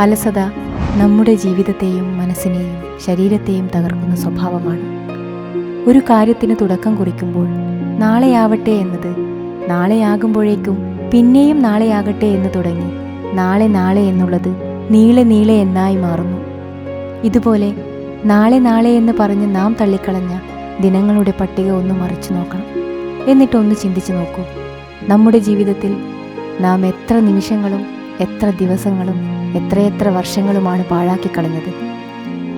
അലസത നമ്മുടെ ജീവിതത്തെയും മനസ്സിനെയും ശരീരത്തെയും തകർക്കുന്ന സ്വഭാവമാണ്. ഒരു കാര്യത്തിന് തുടക്കം കുറിക്കുമ്പോൾ നാളെയാവട്ടെ എന്നത് നാളെയാകുമ്പോഴേക്കും പിന്നെയും നാളെയാകട്ടെ എന്ന് തുടങ്ങി നാളെ നാളെ എന്നുള്ളത് നീളെ നീളെ എന്നായി മാറുന്നു. ഇതുപോലെ നാളെ നാളെ എന്ന് പറഞ്ഞ് നാം തള്ളിക്കളഞ്ഞ ദിനങ്ങളുടെ പട്ടിക ഒന്ന് മറിച്ചു നോക്കണം. എന്നിട്ടൊന്ന് ചിന്തിച്ചു നോക്കൂ, നമ്മുടെ ജീവിതത്തിൽ നാം എത്ര നിമിഷങ്ങളും എത്ര ദിവസങ്ങളും എത്രയെത്ര വർഷങ്ങളുമാണ് പാഴാക്കിക്കളഞ്ഞത്.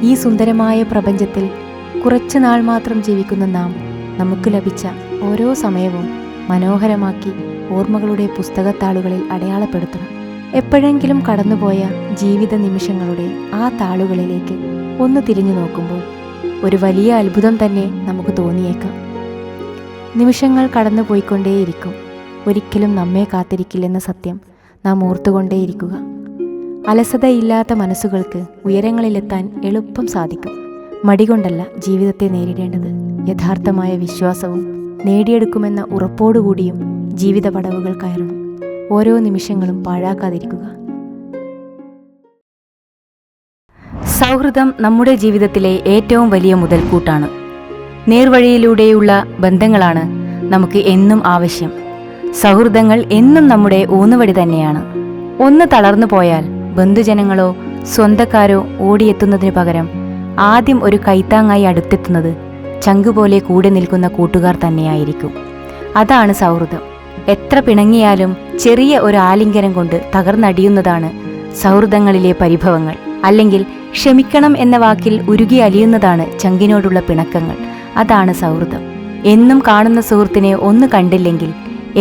ഈ സുന്ദരമായ പ്രപഞ്ചത്തിൽ കുറച്ചു നാൾ മാത്രം ജീവിക്കുന്ന നാം നമുക്ക് ലഭിച്ച ഓരോ സമയവും മനോഹരമാക്കി ഓർമ്മകളുടെ പുസ്തകത്താളുകളിൽ അടയാളപ്പെടുത്തണം. എപ്പോഴെങ്കിലും കടന്നുപോയ ജീവിത നിമിഷങ്ങളുടെ ആ താളുകളിലേക്ക് ഒന്ന് തിരിഞ്ഞു നോക്കുമ്പോൾ ഒരു വലിയ അത്ഭുതം തന്നെ നമുക്ക് തോന്നിയേക്കാം. നിമിഷങ്ങൾ കടന്നു പോയിക്കൊണ്ടേയിരിക്കും, ഒരിക്കലും നമ്മെ കാത്തിരിക്കില്ലെന്ന സത്യം നാം ഓർത്തുകൊണ്ടേയിരിക്കുക. അലസതയില്ലാത്ത മനസ്സുകൾക്ക് ഉയരങ്ങളിലെത്താൻ എളുപ്പം സാധിക്കും. മടികൊണ്ടല്ല ജീവിതത്തെ നേരിടേണ്ടത്, യഥാർത്ഥമായ വിശ്വാസവും നേടിയെടുക്കുമെന്ന ഉറപ്പോടുകൂടിയും ജീവിത പടവുകൾ കയറണം. ഓരോ നിമിഷങ്ങളും പാഴാക്കാതിരിക്കുക. സൗഹൃദം നമ്മുടെ ജീവിതത്തിലെ ഏറ്റവും വലിയ മുതൽക്കൂട്ടാണ്. നേർവഴിയിലൂടെയുള്ള ബന്ധങ്ങളാണ് നമുക്ക് എന്നും ആവശ്യം. സൗഹൃദങ്ങൾ എന്നും നമ്മുടെ ഊന്നുവടി തന്നെയാണ്. ഒന്ന് തളർന്നു പോയാൽ ബന്ധുജനങ്ങളോ സ്വന്തക്കാരോ ഓടിയെത്തുന്നതിനു പകരം ആദ്യം ഒരു കൈത്താങ്ങായി അടുത്തെത്തുന്നത് ചങ്കുപോലെ കൂടെ നിൽക്കുന്ന കൂട്ടുകാർ തന്നെയായിരിക്കും. അതാണ് സൗഹൃദം. എത്ര പിണങ്ങിയാലും ചെറിയ ഒരു ആലിംഗനം കൊണ്ട് തകർന്നടിയുന്നതാണ് സൗഹൃദങ്ങളിലെ പരിഭവങ്ങൾ. അല്ലെങ്കിൽ ക്ഷമിക്കണം എന്ന വാക്കിൽ ഉരുകി അലിയുന്നതാണ് ചങ്കിനോടുള്ള പിണക്കങ്ങൾ. അതാണ് സൗഹൃദം. എന്നും കാണുന്ന സുഹൃത്തിനെ ഒന്ന് കണ്ടില്ലെങ്കിൽ,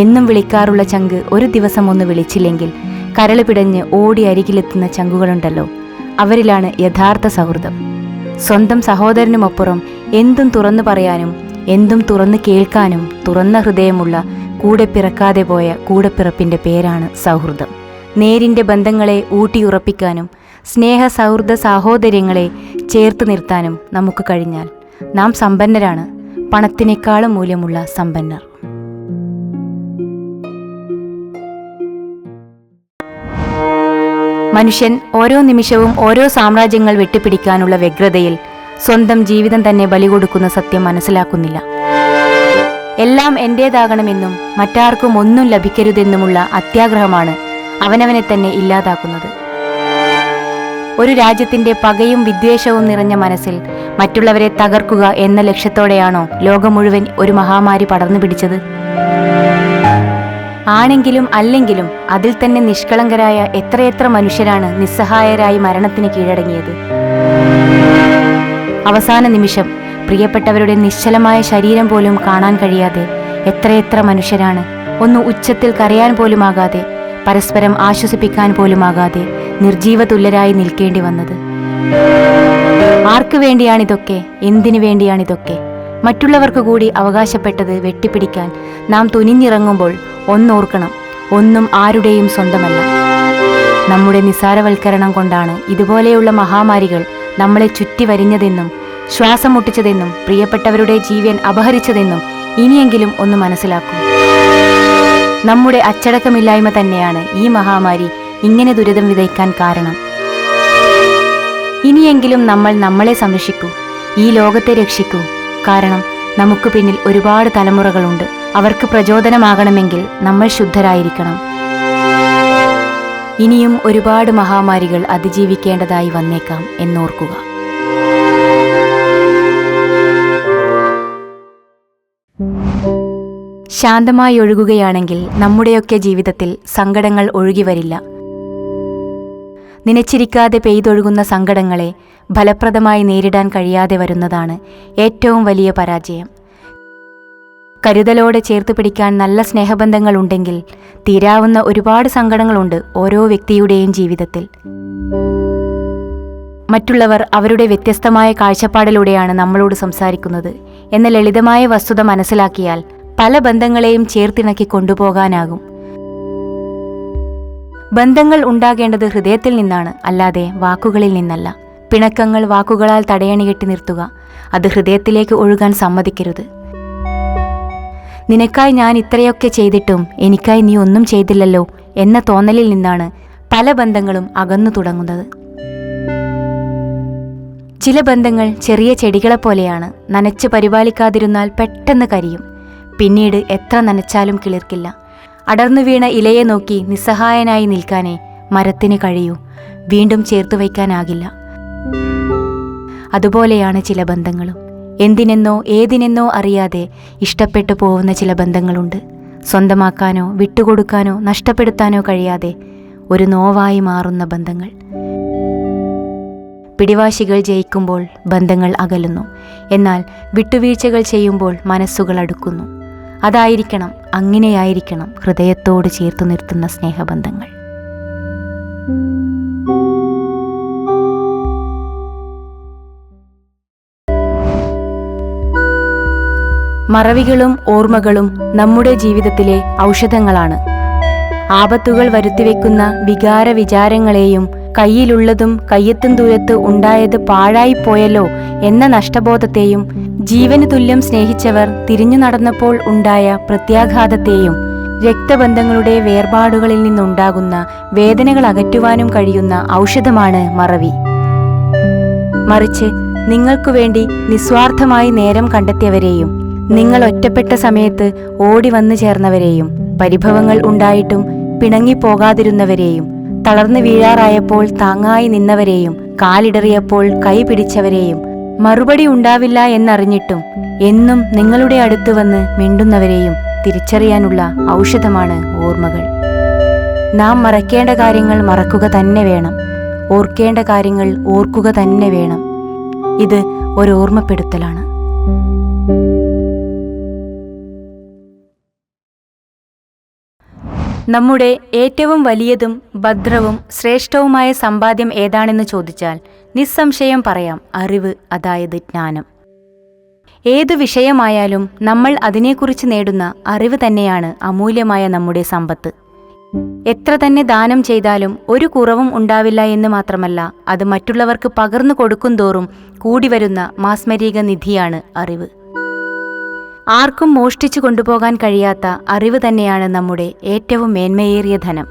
എന്നും വിളിക്കാറുള്ള ചങ്ക് ഒരു ദിവസം ഒന്ന് വിളിച്ചില്ലെങ്കിൽ കരള് പിടഞ്ഞ് ഓടി അരികിലെത്തുന്ന ചങ്കുകളുണ്ടല്ലോ, അവരിലാണ് യഥാർത്ഥ സൗഹൃദം. സ്വന്തം സഹോദരനുമപ്പുറം എന്തും തുറന്നു പറയാനും എന്തും തുറന്നു കേൾക്കാനും തുറന്ന ഹൃദയമുള്ള കൂടെ പിറക്കാതെ പോയ കൂടെപ്പിറപ്പിൻ്റെ പേരാണ് സൗഹൃദം. നേരിൻ്റെ ബന്ധങ്ങളെ ഊട്ടിയുറപ്പിക്കാനും സ്നേഹ സൗഹൃദ സാഹോദര്യങ്ങളെ ചേർത്ത് നിർത്താനും നമുക്ക് കഴിഞ്ഞാൽ നാം സമ്പന്നരാണ്, പണത്തിനേക്കാളും മൂല്യമുള്ള സമ്പന്നർ. മനുഷ്യൻ ഓരോ നിമിഷവും ഓരോ സാമ്രാജ്യങ്ങൾ വെട്ടിപ്പിടിക്കാനുള്ള വ്യഗ്രതയിൽ സ്വന്തം ജീവിതം തന്നെ ബലി കൊടുക്കുന്ന സത്യം മനസ്സിലാക്കുന്നില്ല. എല്ലാം എൻ്റേതാകണമെന്നും മറ്റാർക്കും ഒന്നും ലഭിക്കരുതെന്നുമുള്ള അത്യാഗ്രഹമാണ് അവനവനെ തന്നെ ഇല്ലാതാക്കുന്നത്. ഒരു രാജ്യത്തിൻ്റെ പകയും വിദ്വേഷവും നിറഞ്ഞ മനസ്സിൽ മറ്റുള്ളവരെ തകർക്കുക എന്ന ലക്ഷ്യത്തോടെയാണോ ലോകം മുഴുവൻ ഒരു മഹാമാരി പടർന്നു പിടിച്ചത്? ആണെങ്കിലും അല്ലെങ്കിലും അതിൽ തന്നെ നിഷ്കളങ്കരായ എത്രയെത്ര മനുഷ്യരാണ് നിസ്സഹായരായി മരണത്തിന് കീഴടങ്ങിയത്. അവസാന നിമിഷം പ്രിയപ്പെട്ടവരുടെ നിശ്ചലമായ ശരീരം പോലും കാണാൻ കഴിയാതെ എത്രയെത്ര മനുഷ്യരാണ് ഒന്ന് ഉച്ചത്തിൽ കരയാൻ പോലുമാകാതെ, പരസ്പരം ആശ്വസിപ്പിക്കാൻ പോലുമാകാതെ നിർജീവ തുല്യരായി നിൽക്കേണ്ടി വന്നത്. ആർക്കു വേണ്ടിയാണിതൊക്കെ? എന്തിനു വേണ്ടിയാണിതൊക്കെ? മറ്റുള്ളവർക്ക് കൂടി അവകാശപ്പെട്ടത് വെട്ടിപ്പിടിക്കാൻ നാം തുനിഞ്ഞിറങ്ങുമ്പോൾ ഒന്നോർക്കണം, ഒന്നും ആരുടെയും സ്വന്തമല്ല. നമ്മുടെ നിസാരവൽക്കരണം കൊണ്ടാണ് ഇതുപോലെയുള്ള മഹാമാരികൾ നമ്മളെ ചുറ്റി വരിഞ്ഞതെന്നും ശ്വാസം മുട്ടിച്ചതെന്നും പ്രിയപ്പെട്ടവരുടെ ജീവൻ അപഹരിച്ചതെന്നും ഇനിയെങ്കിലും ഒന്ന് മനസ്സിലാക്കൂ. നമ്മുടെ അച്ചടക്കമില്ലായ്മ തന്നെയാണ് ഈ മഹാമാരി ഇങ്ങനെ ദുരിതം വിതയ്ക്കാൻ കാരണം. ഇനിയെങ്കിലും നമ്മൾ നമ്മളെ സംരക്ഷിക്കൂ, ഈ ലോകത്തെ രക്ഷിക്കൂ. കാരണം നമുക്ക് പിന്നിൽ ഒരുപാട് തലമുറകളുണ്ട്. അവർക്ക് പ്രചോദനമാകണമെങ്കിൽ നമ്മൾ ശുദ്ധരായിരിക്കണം. ഇനിയും ഒരുപാട് മഹാമാരികൾ അതിജീവിക്കേണ്ടതായി വന്നേക്കാം എന്നോർക്കുക. ശാന്തമായി ഒഴുകുകയാണെങ്കിൽ നമ്മുടെയൊക്കെ ജീവിതത്തിൽ സങ്കടങ്ങൾ ഒഴുകി വരില്ല. നനച്ചിരിക്കാതെ പെയ്തൊഴുകുന്ന സങ്കടങ്ങളെ ഫലപ്രദമായി നേരിടാൻ കഴിയാതെ വരുന്നതാണ് ഏറ്റവും വലിയ പരാജയം. കരുതലോടെ ചേർത്ത് പിടിക്കാൻ നല്ല സ്നേഹബന്ധങ്ങൾ ഉണ്ടെങ്കിൽ തീരാവുന്ന ഒരുപാട് സങ്കടങ്ങളുണ്ട് ഓരോ വ്യക്തിയുടെയും ജീവിതത്തിൽ. മറ്റുള്ളവർ അവരുടെ വ്യത്യസ്തമായ കാഴ്ചപ്പാടിലൂടെയാണ് നമ്മളോട് സംസാരിക്കുന്നത് എന്ന ലളിതമായ വസ്തുത മനസ്സിലാക്കിയാൽ പല ബന്ധങ്ങളെയും ചേർത്തിണക്കി കൊണ്ടുപോകാനാകും. ബന്ധങ്ങൾ ഉണ്ടാകേണ്ടത് ഹൃദയത്തിൽ നിന്നാണ്, അല്ലാതെ വാക്കുകളിൽ നിന്നല്ല. പിണക്കങ്ങൾ വാക്കുകളാൽ തടയണികെട്ടി നിർത്തുക, അത് ഹൃദയത്തിലേക്ക് ഒഴുകാൻ സമ്മതിക്കരുത്. നിനക്കായി ഞാൻ ഇത്രയൊക്കെ ചെയ്തിട്ടും എനിക്കായി നീ ഒന്നും ചെയ്തില്ലല്ലോ എന്ന തോന്നലിൽ നിന്നാണ് പല ബന്ധങ്ങളും അകന്നു തുടങ്ങുന്നത്. ചില ബന്ധങ്ങൾ ചെറിയ ചെടികളെപ്പോലെയാണ്. നനച്ച് പരിപാലിക്കാതിരുന്നാൽ പെട്ടെന്ന് കരിയും. പിന്നീട് എത്ര നനച്ചാലും കിളിർക്കില്ല. അടർന്നു വീണ ഇലയെ നോക്കി നിസ്സഹായനായി നിൽക്കാനേ മരത്തിന് കഴിയൂ, വീണ്ടും ചേർത്തു വയ്ക്കാനാകില്ല. അതുപോലെയാണ് ചില ബന്ധങ്ങളും. എന്തിനെന്നോ ഏതിനെന്നോ അറിയാതെ ഇഷ്ടപ്പെട്ടു പോകുന്ന ചില ബന്ധങ്ങളുണ്ട്. സ്വന്തമാക്കാനോ വിട്ടുകൊടുക്കാനോ നഷ്ടപ്പെടുത്താനോ കഴിയാതെ ഒരു നോവായി മാറുന്ന ബന്ധങ്ങൾ. പിടിവാശികൾ ജയിക്കുമ്പോൾ ബന്ധങ്ങൾ അകലുന്നു. എന്നാൽ വിട്ടുവീഴ്ചകൾ ചെയ്യുമ്പോൾ മനസ്സുകൾ അടുക്കുന്നു. അതായിരിക്കണം, അങ്ങനെയായിരിക്കണം ഹൃദയത്തോട് ചേർത്തു നിർത്തുന്ന സ്നേഹബന്ധങ്ങൾ. മറവികളും ഓർമ്മകളും നമ്മുടെ ജീവിതത്തിലെ ഔഷധങ്ങളാണ്. ആപത്തുകൾ വരുത്തിവെക്കുന്ന വികാര വിചാരങ്ങളെയും കയ്യിലുള്ളതും കയ്യെത്തും ദൂരത്ത് ഉണ്ടായത് പാഴായിപ്പോയല്ലോ എന്ന നഷ്ടബോധത്തെയും ജീവന് തുല്യം സ്നേഹിച്ചവർ തിരിഞ്ഞു നടന്നപ്പോൾ ഉണ്ടായ പ്രത്യാഘാതത്തെയും രക്തബന്ധങ്ങളുടെ വേർപാടുകളിൽ നിന്നുണ്ടാകുന്ന വേദനകൾ അകറ്റുവാനും കഴിയുന്ന ഔഷധമാണ് മറവി. മറിച്ച് നിങ്ങൾക്കു വേണ്ടി നിസ്വാർത്ഥമായി നേരം കണ്ടെത്തിയവരെയും നിങ്ങൾ ഒറ്റപ്പെട്ട സമയത്ത് ഓടി വന്നു ചേർന്നവരെയും പരിഭവങ്ങൾ ഉണ്ടായിട്ടും പിണങ്ങിപ്പോകാതിരുന്നവരെയും തളർന്നു വീഴാറായപ്പോൾ താങ്ങായി നിന്നവരെയും കാലിടറിയപ്പോൾ കൈ പിടിച്ചവരെയും മറുപടി ഉണ്ടാവില്ല എന്നറിഞ്ഞിട്ടും എന്നും നിങ്ങളുടെ അടുത്ത് വന്ന് മിണ്ടുന്നവരെയും തിരിച്ചറിയാനുള്ള ഔഷധമാണ് ഓർമ്മകൾ. നാം മറക്കേണ്ട കാര്യങ്ങൾ മറക്കുക തന്നെ വേണം. ഓർക്കേണ്ട കാര്യങ്ങൾ ഓർക്കുക തന്നെ വേണം. ഇത് ഒരു ഓർമ്മപ്പെടുത്തലാണ്. നമ്മുടെ ഏറ്റവും വലിയതും ഭദ്രവും ശ്രേഷ്ഠവുമായ സമ്പാദ്യം ഏതാണെന്ന് ചോദിച്ചാൽ നിസ്സംശയം പറയാം, അറിവ്, അതായത് ജ്ഞാനം. ഏതു വിഷയമായാലും നമ്മൾ അതിനെക്കുറിച്ച് നേടുന്ന അറിവ് തന്നെയാണ് അമൂല്യമായ നമ്മുടെ സമ്പത്ത്. എത്ര തന്നെ ദാനം ചെയ്താലും ഒരു കുറവും ഉണ്ടാവില്ല എന്ന് മാത്രമല്ല, അത് മറ്റുള്ളവർക്ക് പകർന്നു കൊടുക്കും തോറും കൂടിവരുന്ന മാസ്മരിക നിധിയാണ് അറിവ്. ആർക്കും മോഷ്ടിച്ചു കൊണ്ടുപോകാൻ കഴിയാത്ത അറിവ് തന്നെയാണ് നമ്മുടെ ഏറ്റവും മേന്മയേറിയ ധനം.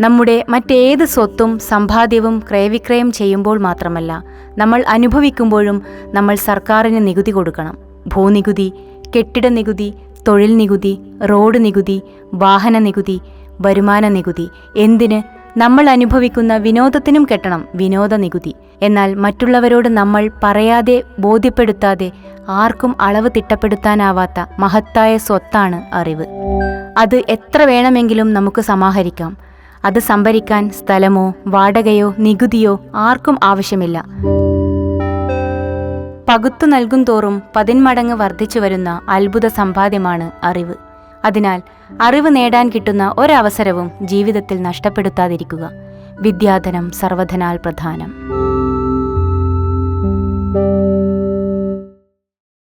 നമ്മുടെ മറ്റേത് സ്വത്തും സമ്പാദ്യവും ക്രയവിക്രയം ചെയ്യുമ്പോൾ മാത്രമല്ല, നമ്മൾ അനുഭവിക്കുമ്പോഴും നമ്മൾ സർക്കാരിന് നികുതി കൊടുക്കണം. ഭൂനികുതി, കെട്ടിട നികുതി, തൊഴിൽ നികുതി, റോഡ് നികുതി, വാഹന നികുതി, വരുമാന നികുതി. എന്തിന്? നമ്മൾ അനുഭവിക്കുന്ന വിനോദത്തിനും കെട്ടണം വിനോദ നികുതി. എന്നാൽ മറ്റുള്ളവരോട് നമ്മൾ പറയാതെ ബോധ്യപ്പെടുത്താതെ ആർക്കും അളവ് തിട്ടപ്പെടുത്താനാവാത്ത മഹത്തായ സ്വത്താണ് അറിവ്. അത് എത്ര വേണമെങ്കിലും നമുക്ക് സമാഹരിക്കാം. അത് സംഭരിക്കാൻ സ്ഥലമോ വാടകയോ നികുതിയോ ആർക്കും ആവശ്യമില്ല. പകുത്തു നൽകും തോറും 10 മടങ്ങ് വർദ്ധിച്ചു വരുന്ന അത്ഭുത സമ്പാദ്യമാണ് അറിവ്. അതിനാൽ അറിവ് നേടാൻ കിട്ടുന്ന ഒരവസരവും ജീവിതത്തിൽ നഷ്ടപ്പെടുത്താതിരിക്കുക. വിദ്യാധനം സർവധനാൽ പ്രധാനം.